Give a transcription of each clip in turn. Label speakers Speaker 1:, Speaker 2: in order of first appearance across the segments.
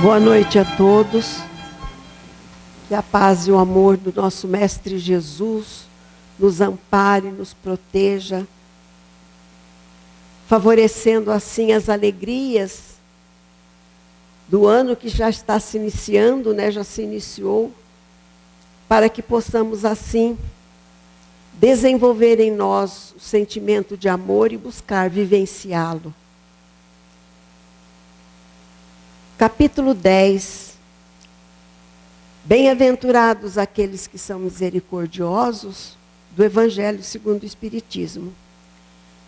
Speaker 1: Boa noite a todos. Que a paz e o amor do nosso Mestre Jesus nos ampare, nos proteja, favorecendo assim as alegrias do ano que já está se iniciando, já se iniciou, para que possamos assim desenvolver em nós o sentimento de amor e buscar vivenciá-lo. Capítulo 10. Bem-aventurados aqueles que são misericordiosos, do Evangelho segundo o Espiritismo.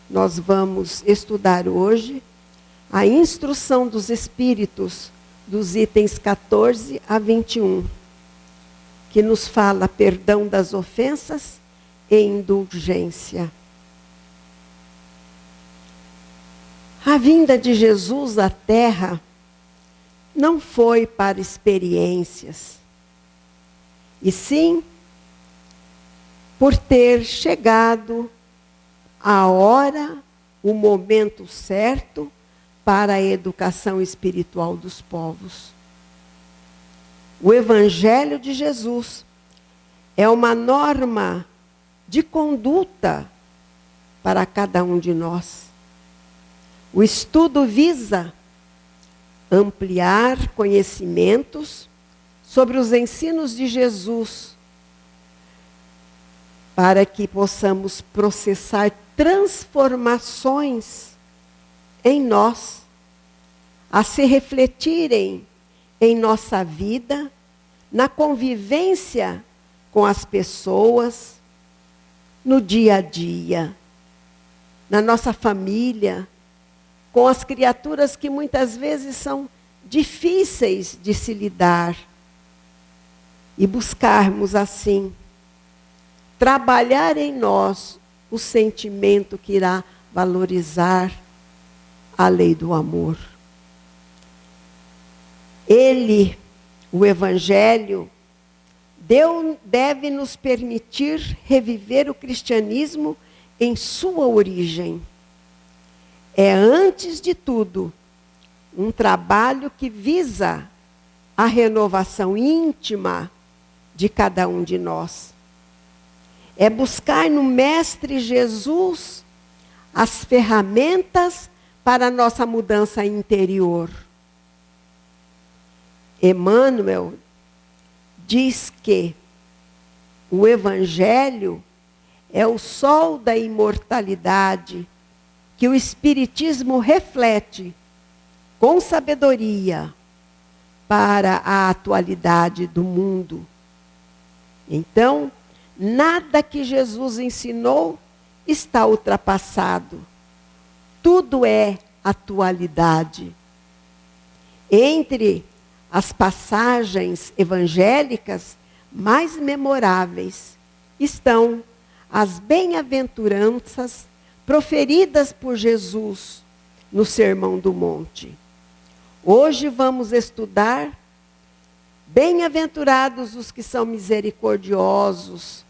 Speaker 1: Nós vamos estudar hoje a instrução dos Espíritos, dos itens 14 a 21, que nos fala perdão das ofensas e indulgência. A vinda de Jesus à Terra não foi para experiências, e sim por ter chegado a hora, o momento certo para a educação espiritual dos povos. O Evangelho de Jesus é uma norma de conduta para cada um de nós. O estudo visa ampliar conhecimentos sobre os ensinos de Jesus, para que possamos processar transformações em nós, a se refletirem em nossa vida, na convivência com as pessoas, no dia a dia, na nossa família, com as criaturas que muitas vezes são difíceis de se lidar. E buscarmos assim, trabalhar em nós o sentimento que irá valorizar a lei do amor. Ele, o Evangelho, deve nos permitir reviver o cristianismo em sua origem. É, antes de tudo, um trabalho que visa a renovação íntima de cada um de nós. É buscar no Mestre Jesus as ferramentas para a nossa mudança interior. Emmanuel diz que o Evangelho é o sol da imortalidade que o Espiritismo reflete com sabedoria para a atualidade do mundo. Então, nada que Jesus ensinou está ultrapassado. Tudo é atualidade. Entre as passagens evangélicas mais memoráveis estão as bem-aventuranças proferidas por Jesus no Sermão do Monte. Hoje vamos estudar bem-aventurados os que são misericordiosos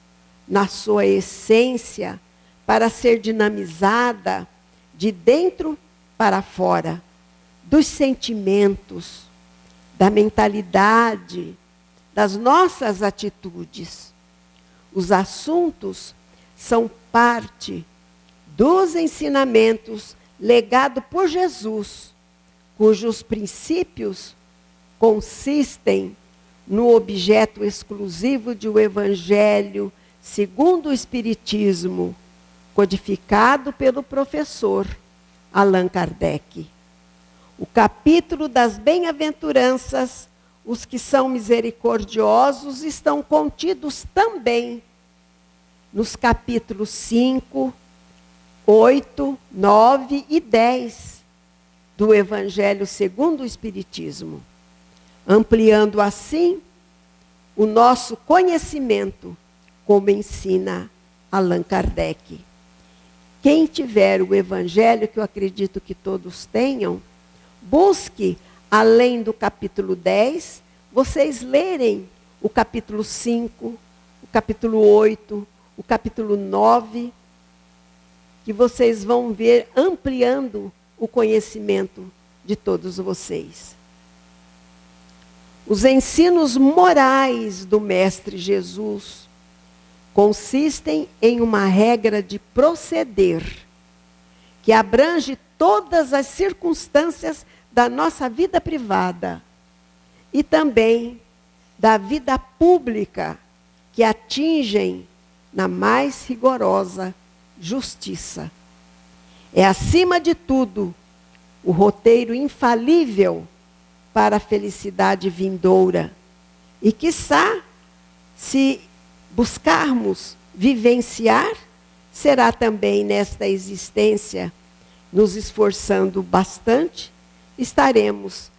Speaker 1: na sua essência, para ser dinamizada de dentro para fora, dos sentimentos, da mentalidade, das nossas atitudes. Os assuntos são parte dos ensinamentos legados por Jesus, cujos princípios consistem no objeto exclusivo de o Evangelho segundo o Espiritismo, codificado pelo professor Allan Kardec. O capítulo das bem-aventuranças, os que são misericordiosos, estão contidos também nos capítulos 5, 8, 9 e 10 do Evangelho segundo o Espiritismo, ampliando assim o nosso conhecimento, como ensina Allan Kardec. Quem tiver o Evangelho, que eu acredito que todos tenham, busque, além do capítulo 10, vocês lerem o capítulo 5, o capítulo 8, o capítulo 9, que vocês vão ver ampliando o conhecimento de todos vocês. Os ensinos morais do Mestre Jesus consistem em uma regra de proceder que abrange todas as circunstâncias da nossa vida privada e também da vida pública, que atingem na mais rigorosa justiça. É, acima de tudo, o roteiro infalível para a felicidade vindoura. E, quiçá, se buscarmos vivenciar, será também nesta existência, nos esforçando bastante, estaremos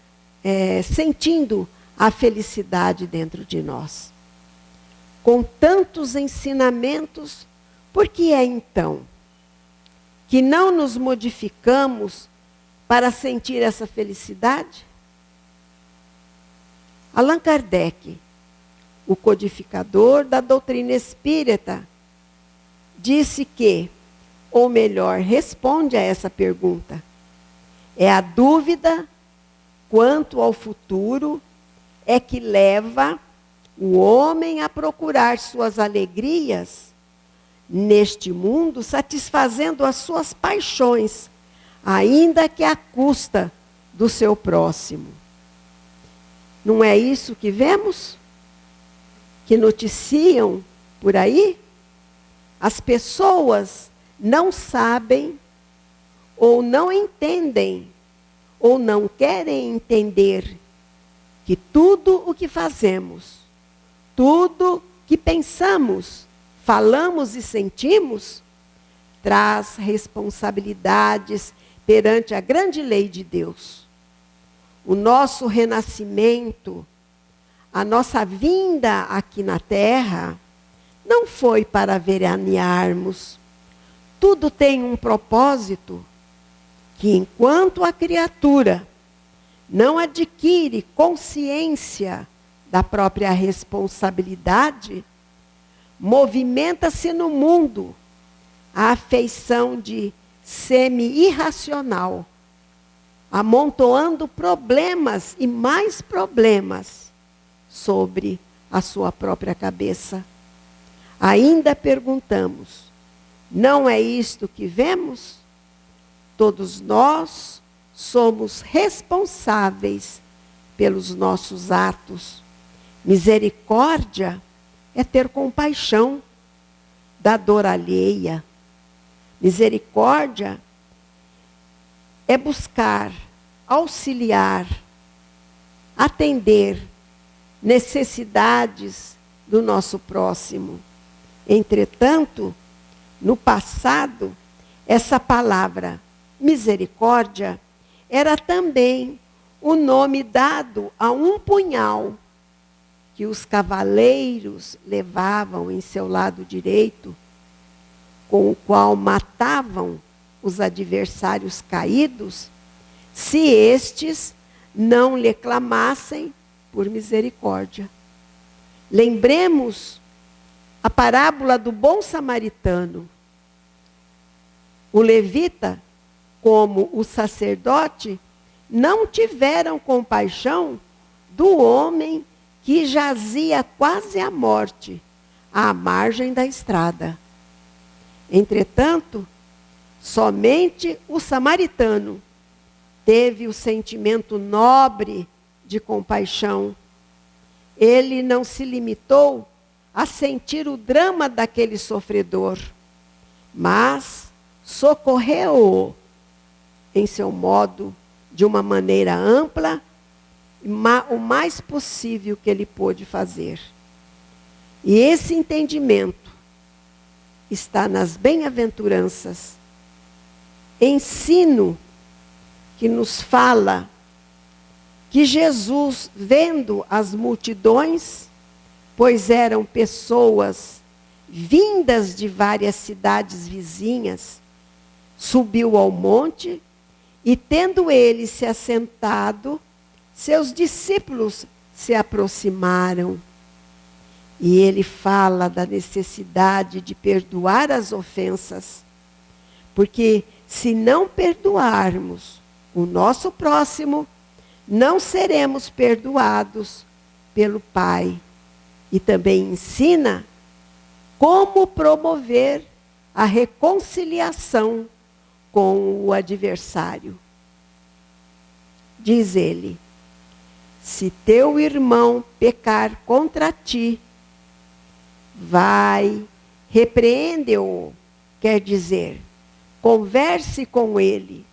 Speaker 1: sentindo a felicidade dentro de nós. Com tantos ensinamentos, por que é então que não nos modificamos para sentir essa felicidade? Allan Kardec, o codificador da doutrina espírita, disse que, ou melhor, responde a essa pergunta: é a dúvida quanto ao futuro é que leva o homem a procurar suas alegrias neste mundo, satisfazendo as suas paixões, ainda que à custa do seu próximo. Não é isso que vemos? Que noticiam por aí? As pessoas não sabem, ou não entendem, ou não querem entender que tudo o que fazemos, tudo que pensamos, falamos e sentimos, traz responsabilidades perante a grande lei de Deus. O nosso renascimento, a nossa vinda aqui na Terra, não foi para veranearmos. Tudo tem um propósito, que enquanto a criatura não adquire consciência da própria responsabilidade, movimenta-se no mundo a afeição de semi-irracional, amontoando problemas e mais problemas sobre a sua própria cabeça. Ainda perguntamos, não é isto que vemos? Todos nós somos responsáveis pelos nossos atos. Misericórdia é ter compaixão da dor alheia. Misericórdia é buscar, auxiliar, atender necessidades do nosso próximo. Entretanto, no passado, essa palavra misericórdia era também o nome dado a um punhal que os cavaleiros levavam em seu lado direito, com o qual matavam os adversários caídos, se estes não lhe clamassem por misericórdia. Lembremos a parábola do bom samaritano. O levita, como o sacerdote, não tiveram compaixão do homem que jazia quase à morte, à margem da estrada. Entretanto, somente o samaritano teve o sentimento nobre de compaixão. Ele não se limitou a sentir o drama daquele sofredor, mas socorreu-o em seu modo, de uma maneira ampla, o mais possível que ele pôde fazer. E esse entendimento está nas bem-aventuranças, ensino que nos fala que Jesus, vendo as multidões, pois eram pessoas vindas de várias cidades vizinhas, subiu ao monte e, tendo ele se assentado, seus discípulos se aproximaram. E ele fala da necessidade de perdoar as ofensas, porque se não perdoarmos o nosso próximo, não seremos perdoados pelo Pai. E também ensina como promover a reconciliação com o adversário. Diz ele: se teu irmão pecar contra ti, vai, repreende-o, quer dizer, converse com ele,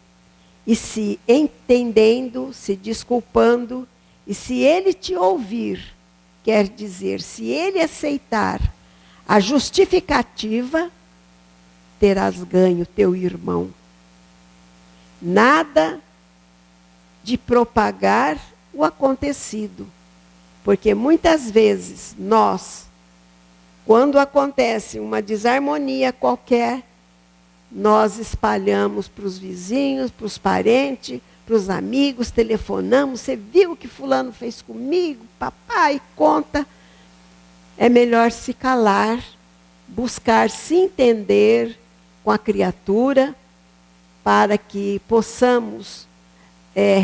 Speaker 1: e se entendendo, se desculpando, e se ele te ouvir, quer dizer, se ele aceitar a justificativa, terás ganho teu irmão. Nada de propagar o acontecido, porque muitas vezes nós, quando acontece uma desarmonia qualquer, nós espalhamos para os vizinhos, para os parentes, para os amigos, telefonamos, você viu o que fulano fez comigo? Papai, conta. É melhor se calar, buscar se entender com a criatura, para que possamos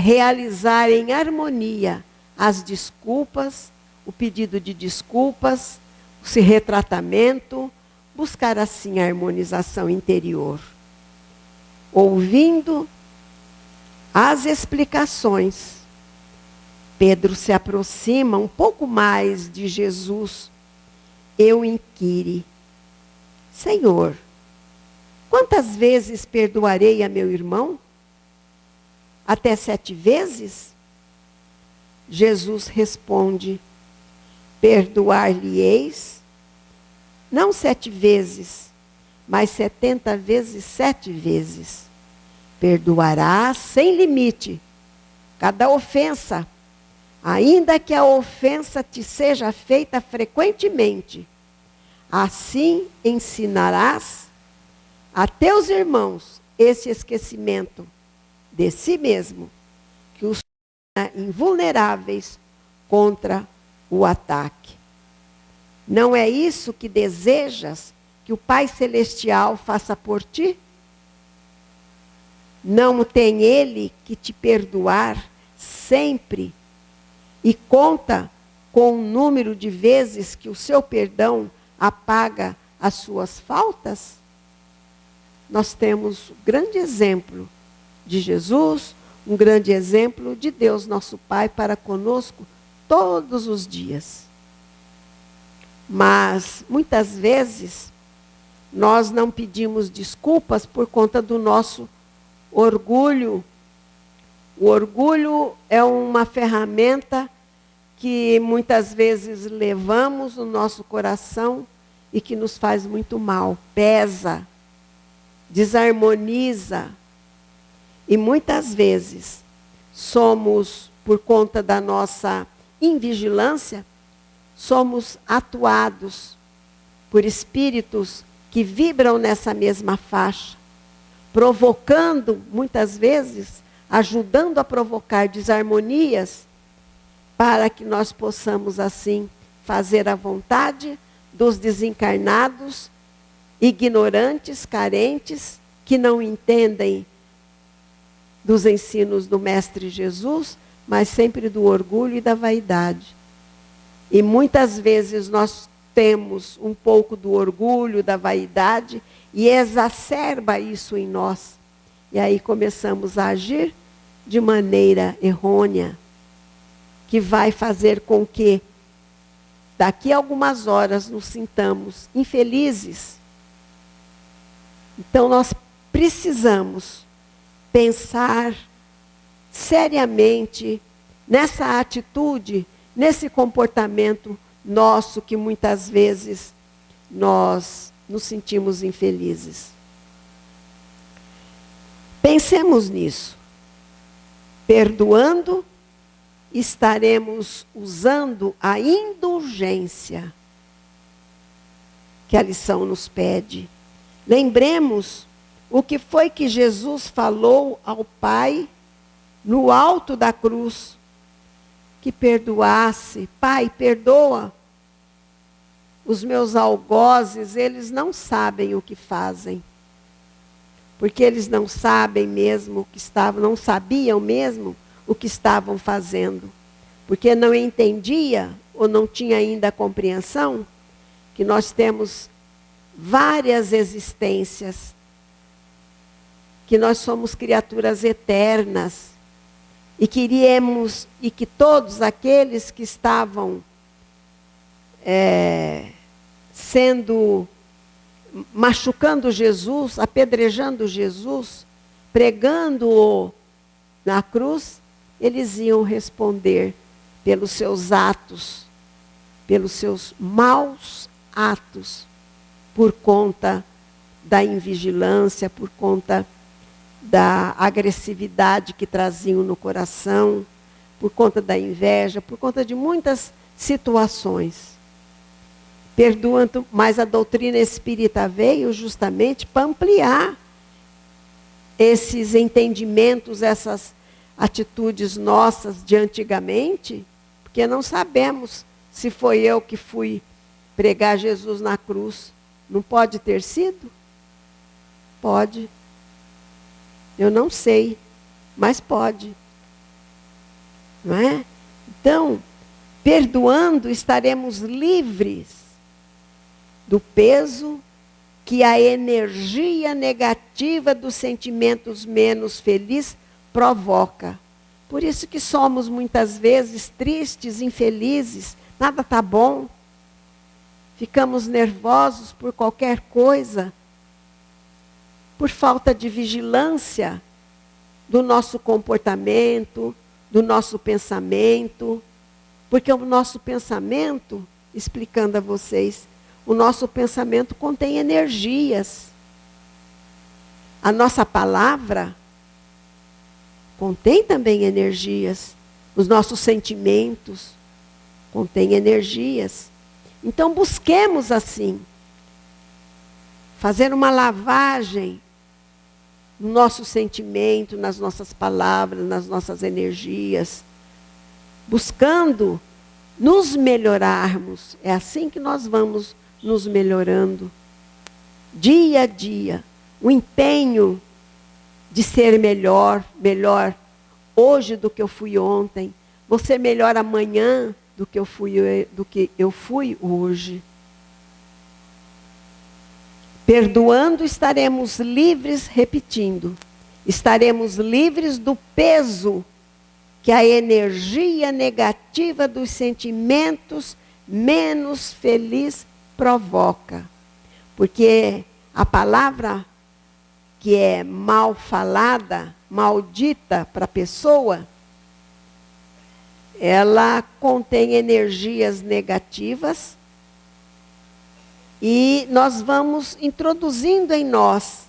Speaker 1: realizar em harmonia as desculpas, o pedido de desculpas, o retratamento, buscar assim a harmonização interior. Ouvindo as explicações, Pedro se aproxima um pouco mais de Jesus. Eu inquire: Senhor, quantas vezes perdoarei a meu irmão? Até 7 vezes? Jesus responde: perdoar-lhe-eis, não 7 vezes, mas 70 vezes 7 vezes. Perdoarás sem limite cada ofensa, ainda que a ofensa te seja feita frequentemente. Assim ensinarás a teus irmãos esse esquecimento de si mesmo, que os torna invulneráveis contra o ataque. Não é isso que desejas que o Pai Celestial faça por ti? Não tem Ele que te perdoar sempre e conta com o número de vezes que o seu perdão apaga as suas faltas? Nós temos um grande exemplo de Jesus, um grande exemplo de Deus, nosso Pai, para conosco todos os dias. Mas, muitas vezes, nós não pedimos desculpas por conta do nosso orgulho. O orgulho é uma ferramenta que muitas vezes levamos no nosso coração e que nos faz muito mal, pesa, desarmoniza. E muitas vezes somos, por conta da nossa invigilância, somos atuados por espíritos que vibram nessa mesma faixa, provocando, muitas vezes, ajudando a provocar desarmonias, para que nós possamos, assim, fazer a vontade dos desencarnados, ignorantes, carentes, que não entendem dos ensinos do Mestre Jesus, mas sempre do orgulho e da vaidade. E muitas vezes nós temos um pouco do orgulho, da vaidade, e exacerba isso em nós. E aí começamos a agir de maneira errônea, que vai fazer com que daqui a algumas horas nos sintamos infelizes. Então nós precisamos pensar seriamente nessa atitude, nesse comportamento nosso que muitas vezes nós nos sentimos infelizes. Pensemos nisso. Perdoando, estaremos usando a indulgência que a lição nos pede. Lembremos o que foi que Jesus falou ao Pai no alto da cruz, que perdoasse. Pai, perdoa os meus algozes, eles não sabem o que fazem. Porque eles não sabem mesmo o que estavam, não sabiam mesmo o que estavam fazendo. porque não entendia ou não tinha ainda a compreensão que nós temos várias existências, que nós somos criaturas eternas e queríamos, e que todos aqueles que estavam machucando Jesus, apedrejando Jesus, pregando-o na cruz, eles iam responder pelos seus atos, pelos seus maus atos, por conta da invigilância, por conta da agressividade que traziam no coração, por conta da inveja, por conta de muitas situações. Perdoando, mas a doutrina espírita veio justamente para ampliar esses entendimentos, essas atitudes nossas de antigamente, porque não sabemos se foi eu que fui pregar Jesus na cruz. Não pode ter sido? Pode. Eu não sei, mas pode. Não é? Então, perdoando, estaremos livres do peso que a energia negativa dos sentimentos menos felizes provoca. Por isso que somos muitas vezes tristes, infelizes, nada está bom. Ficamos nervosos por qualquer coisa, por falta de vigilância do nosso comportamento, do nosso pensamento. Porque o nosso pensamento, explicando a vocês, o nosso pensamento contém energias. A nossa palavra contém também energias. Os nossos sentimentos contêm energias. Então busquemos assim, fazer uma lavagem no nosso sentimento, nas nossas palavras, nas nossas energias, buscando nos melhorarmos. É assim que nós vamos nos melhorando, dia a dia, o empenho de ser melhor hoje do que eu fui ontem, vou ser melhor amanhã do que eu fui hoje. Perdoando, estaremos livres, repetindo, estaremos livres do peso que a energia negativa dos sentimentos menos felizes provoca. Porque a palavra que é mal falada, maldita para a pessoa, ela contém energias negativas e nós vamos introduzindo em nós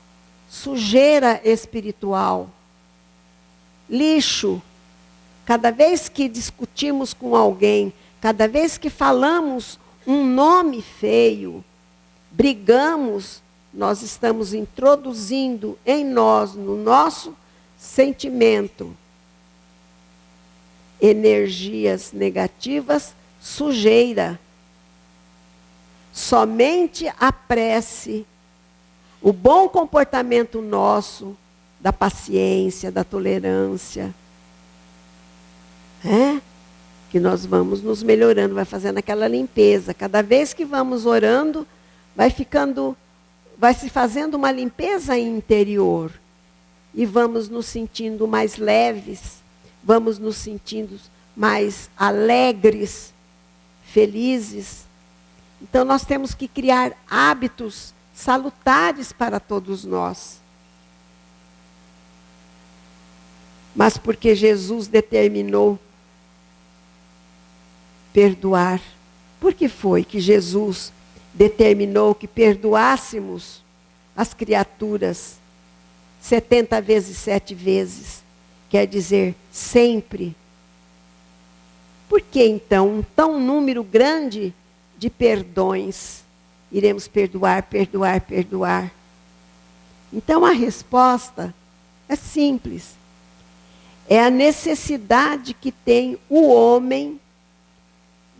Speaker 1: sujeira espiritual, lixo. Cada vez que discutimos com alguém, cada vez que falamos um nome feio, brigamos, nós estamos introduzindo em nós, no nosso sentimento, energias negativas, sujeira. Somente a prece, o bom comportamento nosso, da paciência, da tolerância, que nós vamos nos melhorando, vai fazendo aquela limpeza. Cada vez que vamos orando, vai se fazendo uma limpeza interior. E vamos nos sentindo mais leves, vamos nos sentindo mais alegres, felizes. Então nós temos que criar hábitos salutares para todos nós. Mas porque Jesus determinou perdoar. Por que foi que Jesus determinou que perdoássemos as criaturas 70 vezes, 7 vezes? Quer dizer, sempre. Por que então um tão número grande de perdões iremos perdoar, perdoar, perdoar? Então a resposta é simples. É a necessidade que tem o homem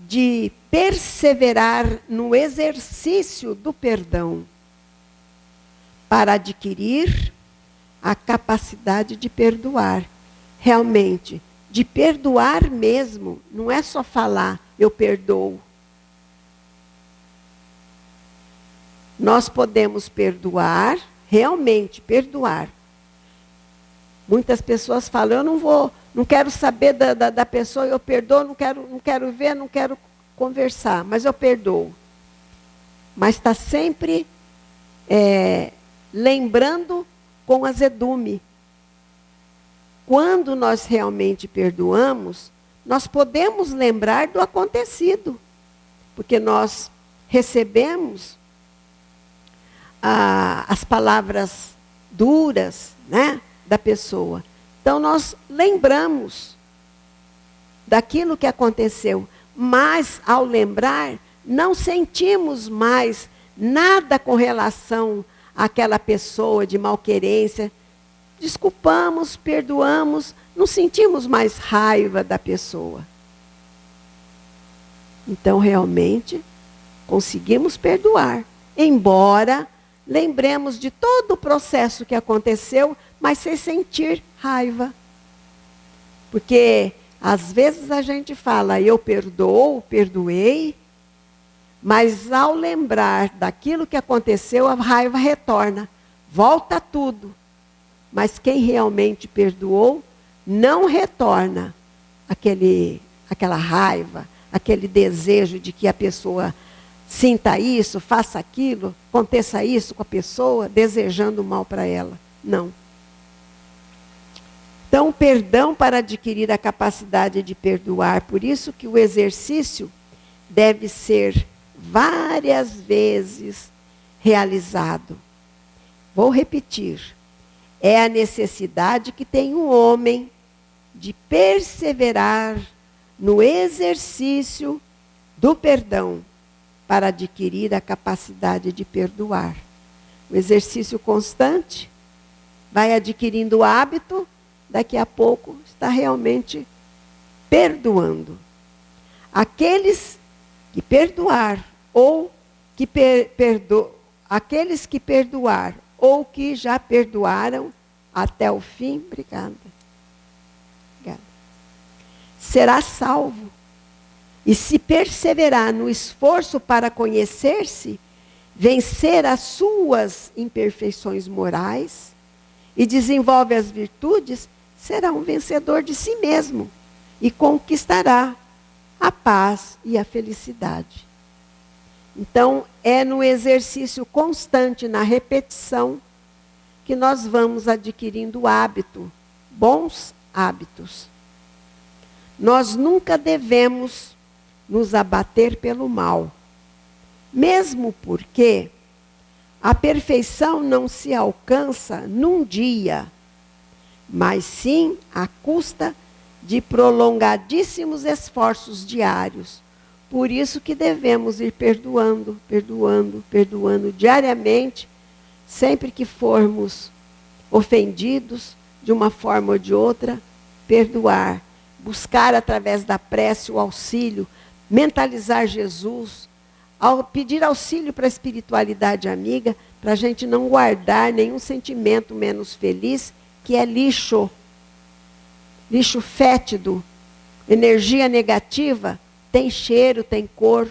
Speaker 1: de perseverar no exercício do perdão para adquirir a capacidade de perdoar. Realmente, de perdoar mesmo. Não é só falar, eu perdoo. Nós podemos perdoar, realmente perdoar. Muitas pessoas falam, não quero saber da pessoa, eu perdoo, não quero ver, não quero conversar, mas eu perdoo. Mas está sempre lembrando com azedume. Quando nós realmente perdoamos, nós podemos lembrar do acontecido. Porque nós recebemos as palavras duras, né, da pessoa. Então nós lembramos daquilo que aconteceu. Mas ao lembrar, não sentimos mais nada com relação àquela pessoa de malquerência. Desculpamos, perdoamos, não sentimos mais raiva da pessoa. Então, realmente, conseguimos perdoar. Embora lembremos de todo o processo que aconteceu, mas sem sentir raiva. Porque, às vezes, a gente fala, eu perdoo, perdoei, mas ao lembrar daquilo que aconteceu, a raiva retorna. Volta tudo. Mas quem realmente perdoou, não retorna aquela raiva, aquele desejo de que a pessoa sinta isso, faça aquilo, aconteça isso com a pessoa, desejando mal para ela. Não. Então, perdão para adquirir a capacidade de perdoar. Por isso que o exercício deve ser várias vezes realizado. Vou repetir. É a necessidade que tem o homem de perseverar no exercício do perdão para adquirir a capacidade de perdoar. O exercício constante vai adquirindo o hábito, daqui a pouco está realmente perdoando. Aqueles que perdoar ou que aqueles que perdoar ou que já perdoaram até o fim, obrigada, será salvo. E se perseverar no esforço para conhecer-se, vencer as suas imperfeições morais e desenvolve as virtudes, será um vencedor de si mesmo e conquistará a paz e a felicidade. Então, é no exercício constante, na repetição, que nós vamos adquirindo bons hábitos. Nós nunca devemos nos abater pelo mal, mesmo porque a perfeição não se alcança num dia, mas sim à custa de prolongadíssimos esforços diários. Por isso que devemos ir perdoando diariamente, sempre que formos ofendidos, de uma forma ou de outra, perdoar. Buscar através da prece o auxílio, mentalizar Jesus, pedir auxílio para a espiritualidade amiga, para a gente não guardar nenhum sentimento menos feliz, que é lixo fétido, energia negativa, tem cheiro, tem cor.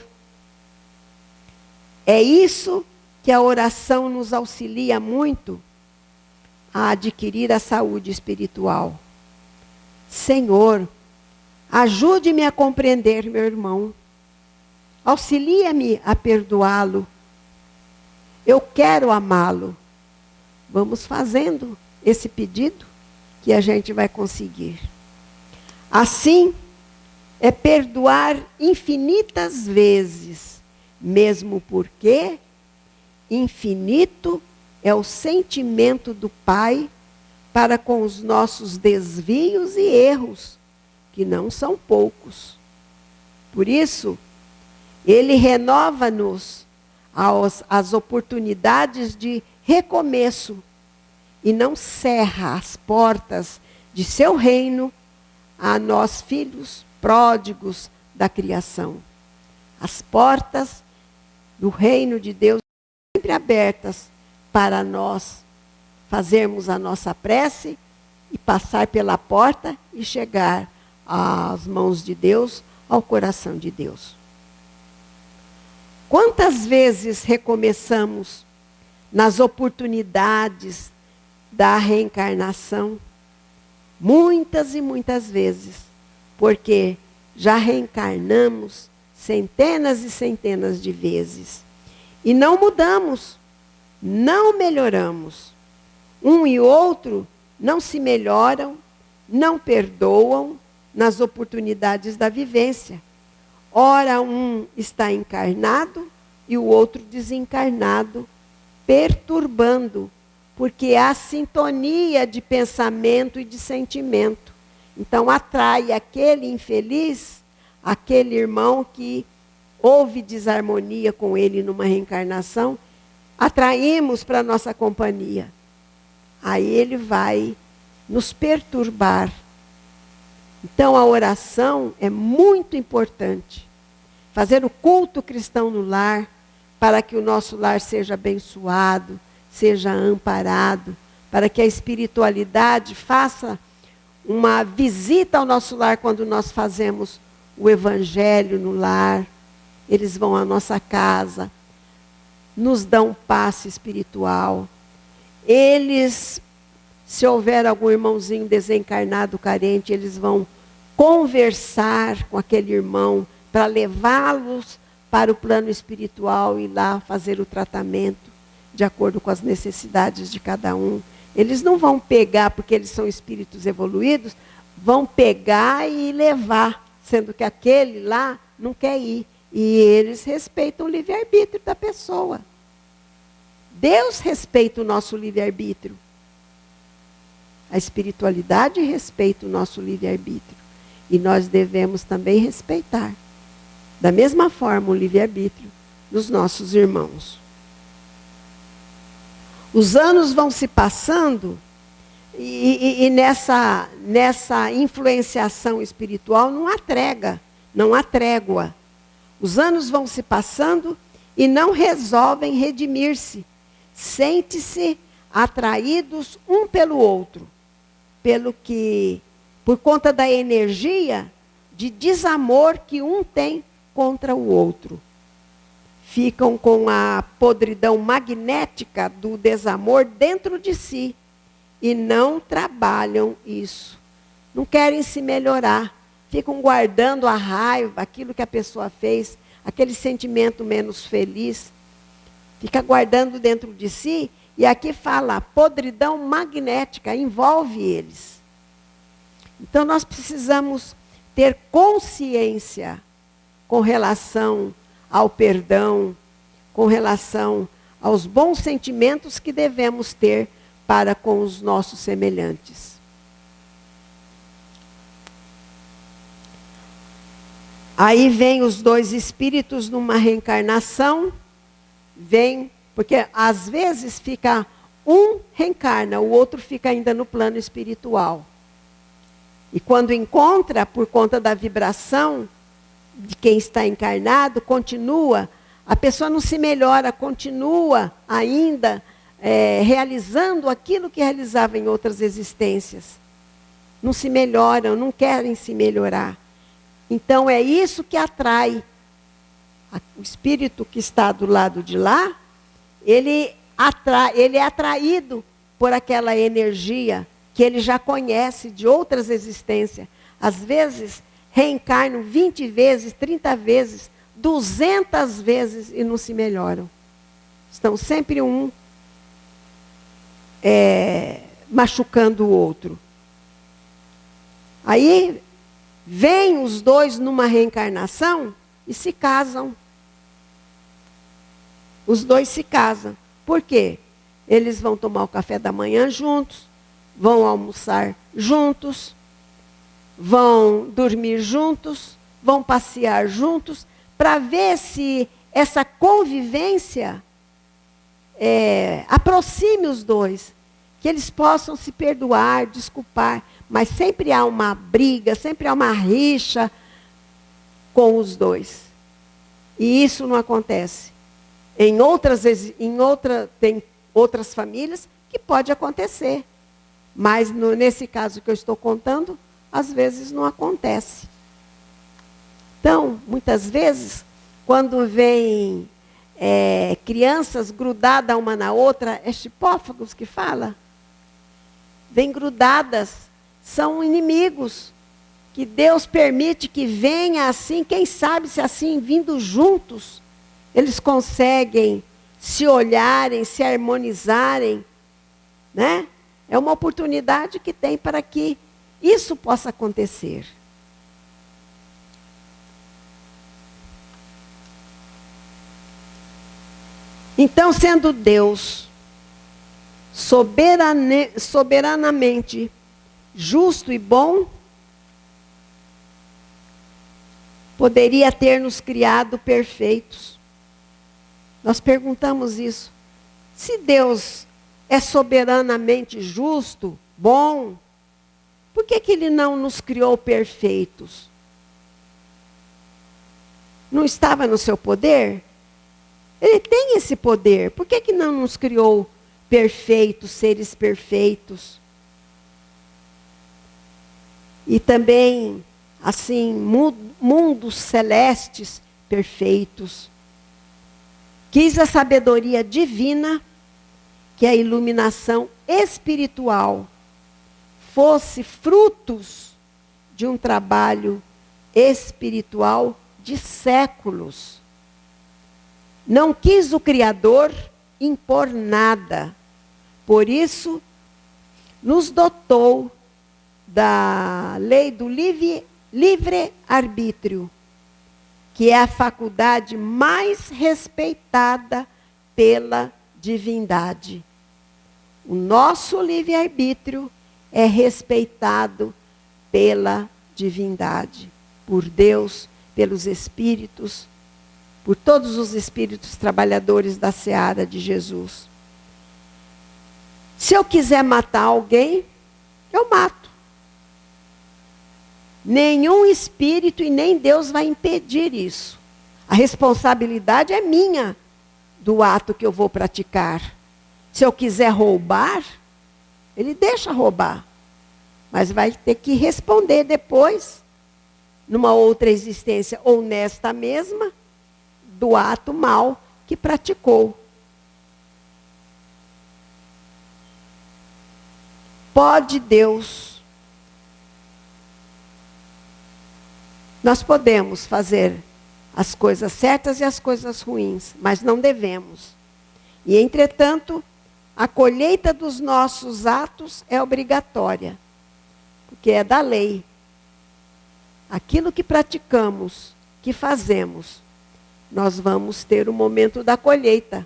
Speaker 1: É isso que a oração nos auxilia muito a adquirir a saúde espiritual. Senhor, ajude-me a compreender meu irmão. Auxilia-me a perdoá-lo. Eu quero amá-lo. Vamos fazendo esse pedido que a gente vai conseguir. Assim, é perdoar infinitas vezes, mesmo porque infinito é o sentimento do Pai para com os nossos desvios e erros, que não são poucos. Por isso, Ele renova-nos as oportunidades de recomeço e não cerra as portas de seu reino a nós, filhos pródigos da criação. As portas do reino de Deus sempre abertas para nós fazermos a nossa prece e passar pela porta e chegar às mãos de Deus, ao coração de Deus. Quantas vezes recomeçamos nas oportunidades da reencarnação? Muitas e muitas vezes, porque já reencarnamos centenas e centenas de vezes. E não mudamos, não melhoramos. Um e outro não se melhoram, não perdoam nas oportunidades da vivência. Ora, um está encarnado e o outro desencarnado, perturbando, porque há sintonia de pensamento e de sentimento. Então, atrai aquele infeliz, aquele irmão que houve desarmonia com ele numa reencarnação, atraímos para a nossa companhia. Aí ele vai nos perturbar. Então, a oração é muito importante. Fazer o culto cristão no lar, para que o nosso lar seja abençoado, seja amparado, para que a espiritualidade faça uma visita ao nosso lar quando nós fazemos o evangelho no lar. Eles vão à nossa casa, nos dão um passe espiritual. Eles, se houver algum irmãozinho desencarnado, carente, eles vão conversar com aquele irmão para levá-los para o plano espiritual e lá fazer o tratamento de acordo com as necessidades de cada um. Eles não vão pegar, porque eles são espíritos evoluídos, vão pegar e levar, sendo que aquele lá não quer ir. E eles respeitam o livre-arbítrio da pessoa. Deus respeita o nosso livre-arbítrio. A espiritualidade respeita o nosso livre-arbítrio. E nós devemos também respeitar, da mesma forma, o livre-arbítrio dos nossos irmãos. Os anos vão se passando e nessa influenciação espiritual não há trégua. Os anos vão se passando e não resolvem redimir-se. Sente-se atraídos um pelo outro, por conta da energia de desamor que um tem contra o outro. Ficam com a podridão magnética do desamor dentro de si e não trabalham isso. Não querem se melhorar. Ficam guardando a raiva, aquilo que a pessoa fez, aquele sentimento menos feliz. Fica guardando dentro de si, e aqui fala, podridão magnética, envolve eles. Então nós precisamos ter consciência com relação ao perdão, com relação aos bons sentimentos que devemos ter para com os nossos semelhantes. Aí vem os dois espíritos numa reencarnação, porque às vezes um reencarna, o outro fica ainda no plano espiritual. E quando encontra, por conta da vibração de quem está encarnado, a pessoa não se melhora, continua ainda realizando aquilo que realizava em outras existências. Não se melhoram, não querem se melhorar. Então é isso que atrai. O espírito que está do lado de lá, ele é atraído por aquela energia que ele já conhece de outras existências. Às vezes, reencarnam 20 vezes, 30 vezes, 200 vezes e não se melhoram. Estão sempre machucando o outro. Aí, vêm os dois numa reencarnação e se casam. Os dois se casam. Por quê? Eles vão tomar o café da manhã juntos, vão almoçar juntos, vão dormir juntos, vão passear juntos, para ver se essa convivência aproxime os dois, que eles possam se perdoar, desculpar, mas sempre há uma briga, sempre há uma rixa com os dois. E isso não acontece. Tem outras famílias que pode acontecer. Mas nesse caso que eu estou contando, às vezes não acontece. Então, muitas vezes, quando vem crianças grudadas uma na outra, é chipófagos que fala? Vêm grudadas, são inimigos, que Deus permite que venha assim, quem sabe se assim, vindo juntos, eles conseguem se olharem, se harmonizarem, né? É uma oportunidade que tem para que isso possa acontecer. Então, sendo Deus soberanamente justo e bom, poderia ter nos criado perfeitos. Nós perguntamos isso. Se Deus é soberanamente justo, bom, por que Ele não nos criou perfeitos? Não estava no seu poder? Ele tem esse poder. Por que não nos criou perfeitos, seres perfeitos? E também, assim, mundos celestes perfeitos. Quis a sabedoria divina, que a iluminação espiritual fosse frutos de um trabalho espiritual de séculos. Não quis o Criador impor nada. Por isso, nos dotou da lei do livre-arbítrio, que é a faculdade mais respeitada pela divindade. O nosso livre-arbítrio é respeitado pela divindade, por Deus, pelos espíritos, por todos os espíritos trabalhadores da seara de Jesus. Se eu quiser matar alguém, eu mato. Nenhum espírito e nem Deus vai impedir isso. A responsabilidade é minha do ato que eu vou praticar. Se eu quiser roubar, ele deixa roubar. Mas vai ter que responder depois, numa outra existência, ou nesta mesma, do ato mal que praticou. Pode Deus. Nós podemos fazer as coisas certas e as coisas ruins, mas não devemos. E, entretanto, a colheita dos nossos atos é obrigatória, porque é da lei. Aquilo que praticamos, que fazemos, nós vamos ter o momento da colheita.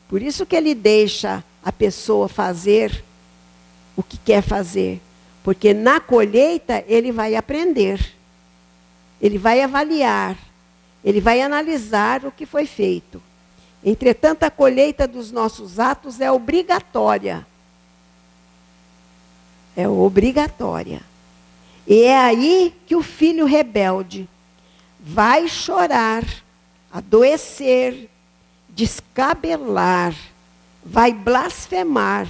Speaker 1: Por isso que ele deixa a pessoa fazer o que quer fazer. Porque na colheita ele vai aprender. Ele vai avaliar. Ele vai analisar o que foi feito. Entretanto, a colheita dos nossos atos é obrigatória. É obrigatória. E é aí que o filho rebelde vai chorar, adoecer, descabelar, vai blasfemar,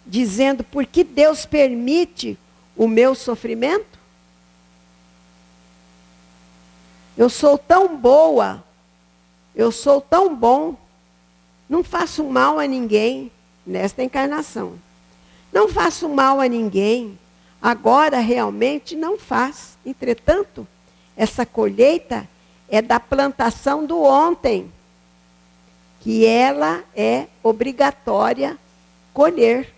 Speaker 1: dizendo: por que Deus permite o meu sofrimento? Eu sou tão boa, eu sou tão bom, não faço mal a ninguém nesta encarnação. Não faço mal a ninguém, agora realmente não faz. Entretanto, essa colheita é da plantação do ontem, que ela é obrigatória colher.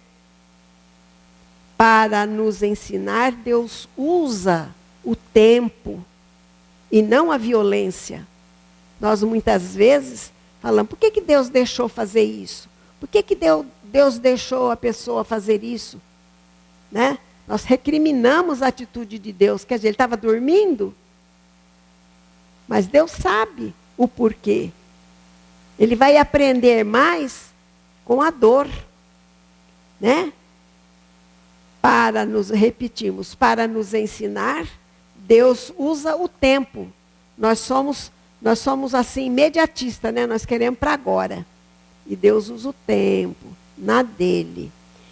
Speaker 1: Para nos ensinar, Deus usa o tempo e não a violência. Nós muitas vezes falamos: por que Deus deixou fazer isso? Por que Deus deixou a pessoa fazer isso? Né? Nós recriminamos a atitude de Deus. Quer dizer, ele estava dormindo? Mas Deus sabe o porquê. Ele vai aprender mais com a dor, né? Para nos ensinar, Deus usa o tempo. Nós somos assim, imediatistas, né? Nós queremos para agora. E Deus usa o tempo, na dele.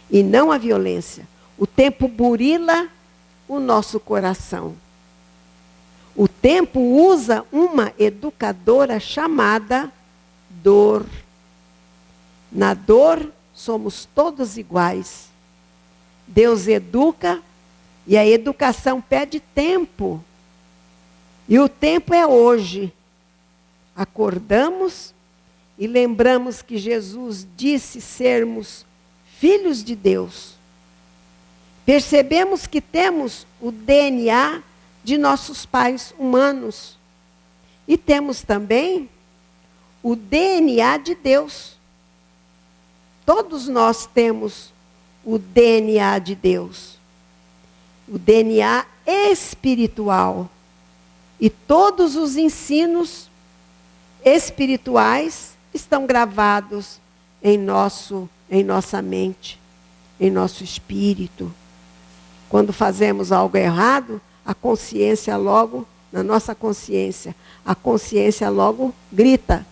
Speaker 1: E não a violência. O tempo burila o nosso coração. O tempo usa uma educadora chamada dor. Na dor, somos todos iguais. Deus educa e a educação pede tempo. E o tempo é hoje. Acordamos e lembramos que Jesus disse sermos filhos de Deus. Percebemos que temos o DNA de nossos pais humanos. E temos também o DNA de Deus. Todos nós temos o DNA de Deus. O DNA espiritual. E todos os ensinos espirituais estão gravados em nossa mente, em nosso espírito. Quando fazemos algo errado, a consciência logo, na nossa consciência, a consciência logo grita.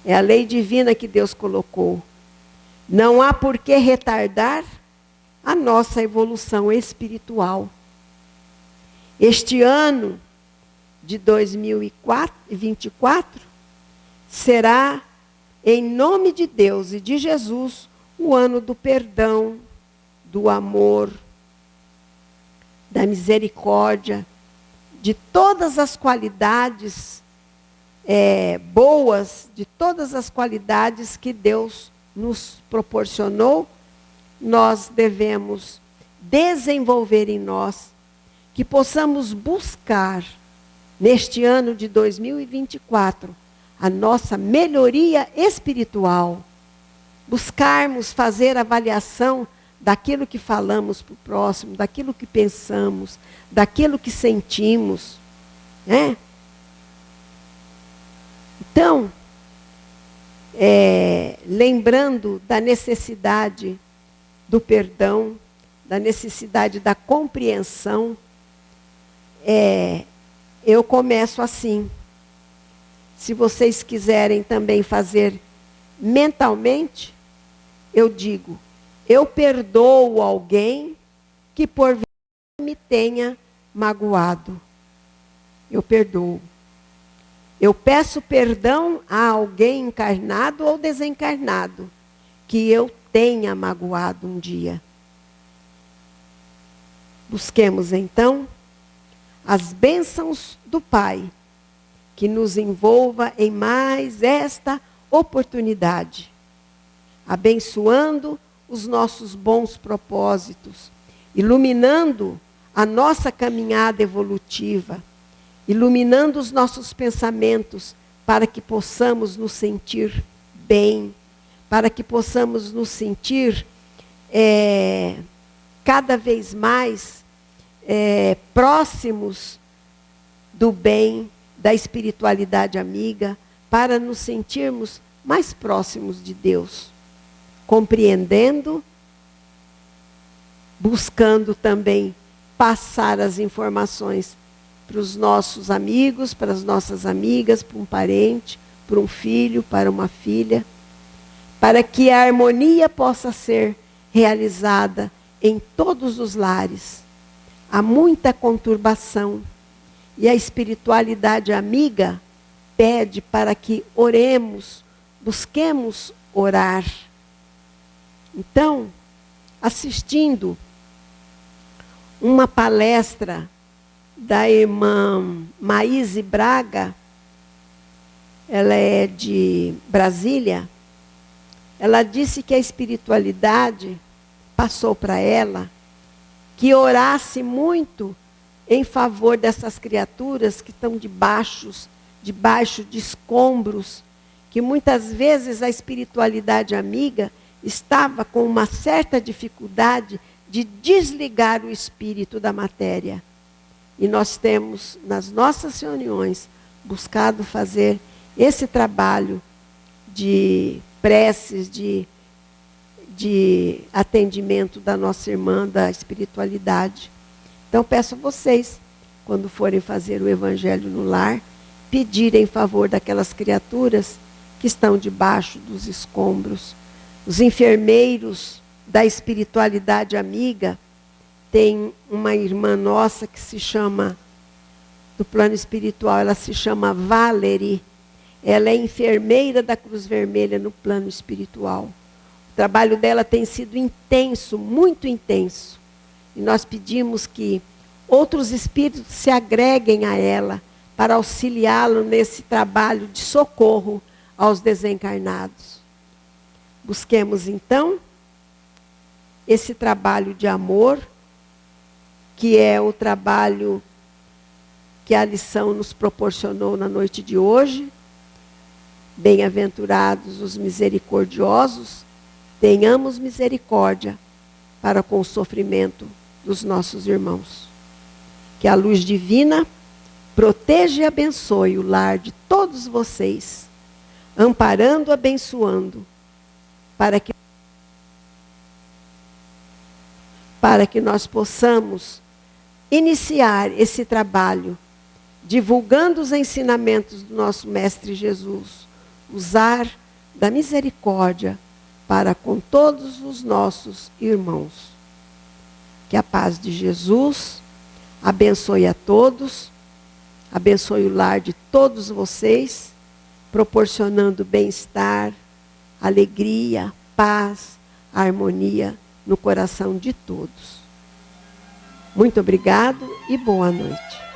Speaker 1: É a lei divina que Deus colocou. Não há por que retardar a nossa evolução espiritual. Este ano de 2024 será, em nome de Deus e de Jesus, o ano do perdão, do amor, da misericórdia, de todas as qualidades boas, de todas as qualidades que Deus nos proporcionou, nós devemos desenvolver em nós, que possamos buscar, neste ano de 2024, a nossa melhoria espiritual. Buscarmos fazer avaliação daquilo que falamos para o próximo, daquilo que pensamos, daquilo que sentimos, né? Então, lembrando da necessidade do perdão, da necessidade da compreensão, eu começo assim. Se vocês quiserem também fazer mentalmente, eu digo: eu perdoo alguém que porventura me tenha magoado. Eu perdoo. Eu peço perdão a alguém encarnado ou desencarnado que eu tenha magoado um dia. Busquemos então as bênçãos do Pai, que nos envolva em mais esta oportunidade, abençoando os nossos bons propósitos, iluminando a nossa caminhada evolutiva, iluminando os nossos pensamentos, para que possamos nos sentir bem, para que possamos nos sentir cada vez mais próximos do bem, da espiritualidade amiga, para nos sentirmos mais próximos de Deus, compreendendo, buscando também passar as informações para os nossos amigos, para as nossas amigas, para um parente, para um filho, para uma filha, para que a harmonia possa ser realizada em todos os lares. Há muita conturbação e a espiritualidade amiga pede para que oremos, busquemos orar. Então, assistindo uma palestra da irmã Maíse Braga, ela é de Brasília, ela disse que a espiritualidade passou para ela que orasse muito em favor dessas criaturas que estão debaixo de escombros, que muitas vezes a espiritualidade amiga estava com uma certa dificuldade de desligar o espírito da matéria. E nós temos, nas nossas reuniões, buscado fazer esse trabalho de preces, de atendimento da nossa irmã da espiritualidade. Então, peço a vocês, quando forem fazer o Evangelho no lar, pedirem em favor daquelas criaturas que estão debaixo dos escombros. Os enfermeiros da espiritualidade amiga tem uma irmã nossa que se chama, do plano espiritual, ela se chama Valerie. Ela é enfermeira da Cruz Vermelha no plano espiritual. O trabalho dela tem sido intenso, muito intenso. E nós pedimos que outros espíritos se agreguem a ela para auxiliá-lo nesse trabalho de socorro aos desencarnados. Busquemos, então, esse trabalho de amor, que é o trabalho que a lição nos proporcionou na noite de hoje. Bem-aventurados os misericordiosos, tenhamos misericórdia para com o sofrimento dos nossos irmãos. Que a luz divina proteja e abençoe o lar de todos vocês, amparando e abençoando, para que nós possamos iniciar esse trabalho, divulgando os ensinamentos do nosso Mestre Jesus, usar da misericórdia para com todos os nossos irmãos. Que a paz de Jesus abençoe a todos, abençoe o lar de todos vocês, proporcionando bem-estar, alegria, paz, harmonia no coração de todos. Muito obrigado e boa noite.